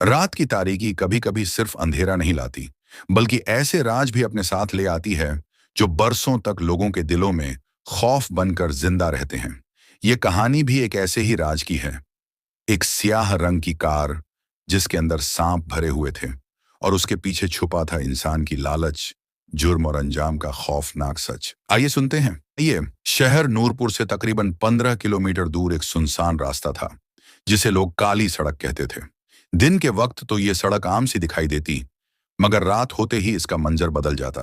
रात की तारीकी कभी कभी सिर्फ अंधेरा नहीं लाती, बल्कि ऐसे राज भी अपने साथ ले आती है जो बरसों तक लोगों के दिलों में खौफ बनकर जिंदा रहते हैं। ये कहानी भी एक ऐसे ही राज की है। एक स्याह रंग की कार जिसके अंदर सांप भरे हुए थे और उसके पीछे छुपा था इंसान की लालच, जुर्म और अंजाम का खौफनाक सच। आइए सुनते हैं। ये शहर नूरपुर से तकरीबन 15 किलोमीटर दूर एक सुनसान रास्ता था जिसे लोग काली सड़क कहते थे। दिन के वक्त तो ये सड़क आम सी दिखाई देती, मगर रात होते ही इसका मंजर बदल जाता।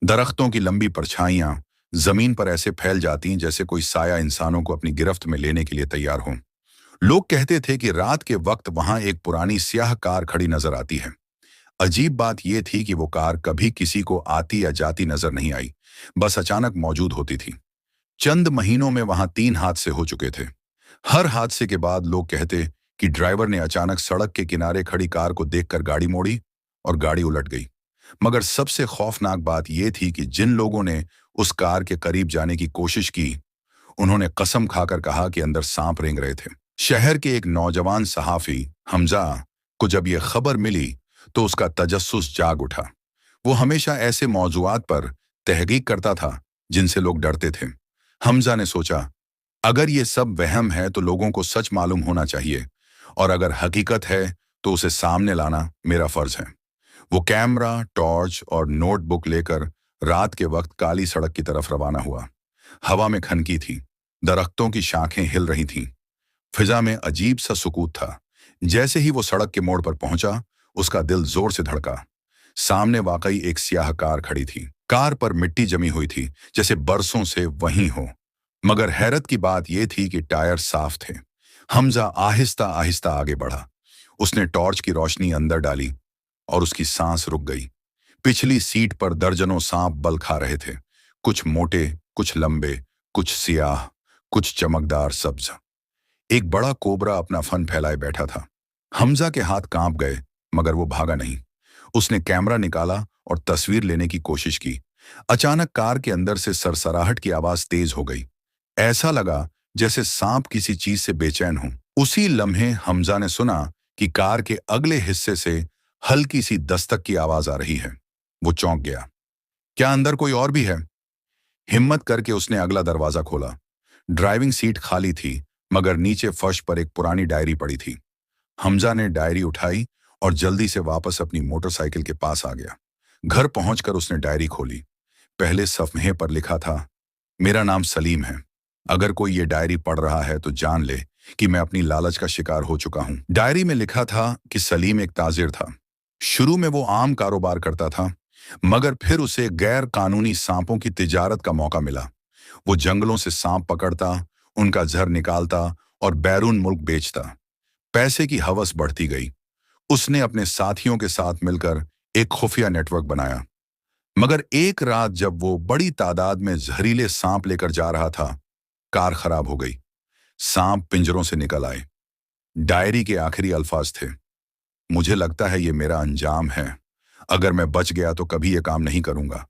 दरख्तों की लंबी परछाइयां जमीन पर ऐसे फैल जाती जैसे कोई साया इंसानों को अपनी गिरफ्त में लेने के लिए तैयार हो। लोग कहते थे कि रात के वक्त वहां एक पुरानी स्याह कार खड़ी नजर आती है। अजीब बात यह थी कि वो कार कभी किसी को आती या जाती नजर नहीं आई, बस अचानक मौजूद होती थी। चंद महीनों में वहां 3 हादसे हो चुके थे। हर हादसे के बाद लोग कहते कि ड्राइवर ने अचानक सड़क के किनारे खड़ी कार को देखकर गाड़ी मोड़ी और गाड़ी उलट गई। मगर सबसे खौफनाक बात यह थी कि जिन लोगों ने उस कार के करीब जाने की कोशिश की, उन्होंने कसम खाकर कहा कि अंदर सांप रेंग रहे थे। शहर के एक नौजवान सहाफी हमजा को जब यह खबर मिली तो उसका तजस्सुस जाग उठा। वो हमेशा ऐसे मौजुआत पर तहकीक करता था जिनसे लोग डरते थे। हमजा ने सोचा, अगर ये सब वहम है तो लोगों को सच मालूम होना चाहिए, और अगर हकीकत है तो उसे सामने लाना मेरा फर्ज है। वो कैमरा, टॉर्च और नोटबुक लेकर रात के वक्त काली सड़क की तरफ रवाना हुआ। हवा में खनकी थी, दरख्तों की शाखें हिल रही थीं, फिजा में अजीब सा सुकूत था। जैसे ही वो सड़क के मोड़ पर पहुंचा, उसका दिल जोर से धड़का। सामने वाकई एक स्याह कार खड़ी थी। कार पर मिट्टी जमी हुई थी, जैसे बरसों से वहीं हो। मगर हैरत की बात यह थी कि टायर साफ थे। हमजा आहिस्ता आहिस्ता आगे बढ़ा। उसने टॉर्च की रोशनी अंदर डाली और उसकी सांस रुक गई। पिछली सीट पर दर्जनों सांप बल खा रहे थे, कुछ मोटे, कुछ लंबे, कुछ सियाह, कुछ चमकदार सब्ज। एक बड़ा कोबरा अपना फन फैलाए बैठा था। हमजा के हाथ कांप गए, मगर वो भागा नहीं। उसने कैमरा निकाला और तस्वीर लेने की कोशिश की। अचानक कार के अंदर से सरसराहट की आवाज तेज हो गई। ऐसा लगा जैसे सांप किसी चीज से बेचैन हो। उसी लम्हे हमजा ने सुना कि कार के अगले हिस्से से हल्की सी दस्तक की आवाज आ रही है। वो चौंक गया। क्या अंदर कोई और भी है? हिम्मत करके उसने अगला दरवाजा खोला। ड्राइविंग सीट खाली थी, मगर नीचे फर्श पर एक पुरानी डायरी पड़ी थी। हमजा ने डायरी उठाई और जल्दी से वापस अपनी मोटरसाइकिल के पास आ गया। घर पहुंचकर उसने डायरी खोली। पहले सफ़े पर लिखा था, मेरा नाम सलीम है। अगर कोई ये डायरी पढ़ रहा है तो जान ले कि मैं अपनी लालच का शिकार हो चुका हूं। डायरी में लिखा था कि सलीम एक ताजिर था। शुरू में वो आम कारोबार करता था, मगर फिर उसे गैर कानूनी सांपों की तिजारत का मौका मिला। वो जंगलों से सांप पकड़ता, उनका जहर निकालता और बैरून मुल्क बेचता। पैसे की हवस बढ़ती गई। उसने अपने साथियों के साथ मिलकर एक खुफिया नेटवर्क बनाया। मगर एक रात जब वो बड़ी तादाद में जहरीले सांप लेकर जा रहा था, कार खराब हो गई। सांप पिंजरों से निकल आए। डायरी के आखिरी अल्फाज थे, मुझे लगता है ये मेरा अंजाम है। अगर मैं बच गया तो कभी ये काम नहीं करूंगा।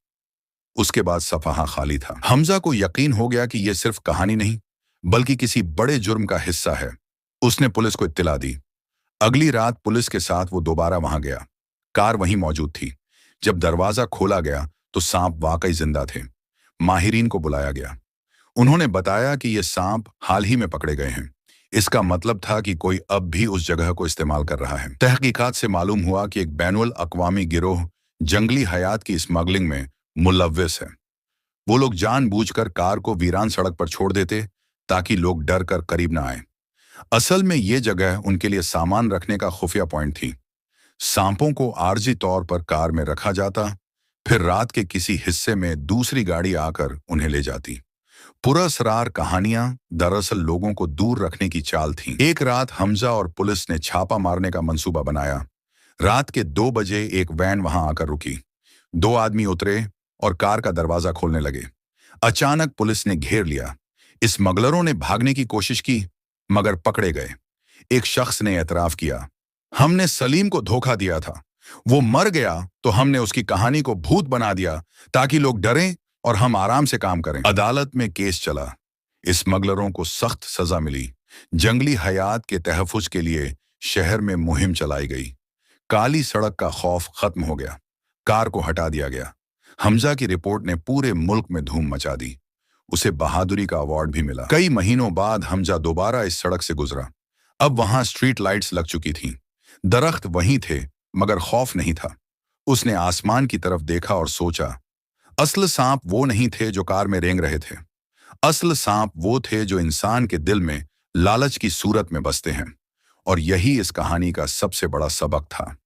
उसके बाद सफहा खाली था। हमजा को यकीन हो गया कि यह सिर्फ कहानी नहीं, बल्कि किसी बड़े जुर्म का हिस्सा है। उसने पुलिस को इत्तिला दी। अगली रात पुलिस के साथ वो दोबारा वहां गया। कार वहीं मौजूद थी। जब दरवाजा खोला गया तो सांप वाकई जिंदा थे। माहिरीन को बुलाया गया। उन्होंने बताया कि ये सांप हाल ही में पकड़े गए हैं। इसका मतलब था कि कोई अब भी उस जगह को इस्तेमाल कर रहा है। तहकीकात से मालूम हुआ कि एक बैनुल अक़वामी गिरोह जंगली हयात की स्मगलिंग में मुलव्विस है। वो लोग जानबूझकर कार को वीरान सड़क पर छोड़ देते ताकि लोग डर कर करीब ना आए। असल में ये जगह उनके लिए सामान रखने का खुफिया पॉइंट थी। सांपों को आर्जी तौर पर कार में रखा जाता, फिर रात के किसी हिस्से में दूसरी गाड़ी आकर उन्हें ले जाती। पुरअसरार कहानियां दरअसल लोगों को दूर रखने की चाल थीं। एक रात हमजा और पुलिस ने छापा मारने का मंसूबा बनाया। रात के 2 बजे एक वैन वहां आकर रुकी। 2 आदमी उतरे और कार का दरवाजा खोलने लगे। अचानक पुलिस ने घेर लिया। स्मगलरों ने भागने की कोशिश की, मगर पकड़े गए। एक शख्स ने एतराफ किया, हमने सलीम को धोखा दिया था। वो मर गया तो हमने उसकी कहानी को भूत बना दिया ताकि लोग डरें और हम आराम से काम करें। अदालत में केस चला। स्मगलरों को सख्त सजा मिली। जंगली हयात के तहफ़्फ़ुज़ के लिए शहर में मुहिम चलाई गई। काली सड़क का खौफ खत्म हो गया। कार को हटा दिया गया। हमजा की रिपोर्ट ने पूरे मुल्क में धूम मचा दी। उसे बहादुरी का अवार्ड भी मिला। कई महीनों बाद हमजा दोबारा इस सड़क से गुजरा। अब वहां स्ट्रीट लाइट्स लग चुकी थीं। दरख्त वहीं थे, मगर खौफ नहीं था। उसने आसमान की तरफ देखा और सोचा, असल सांप वो नहीं थे जो कार में रेंग रहे थे। असल सांप वो थे जो इंसान के दिल में लालच की सूरत में बसते हैं। और यही इस कहानी का सबसे बड़ा सबक था।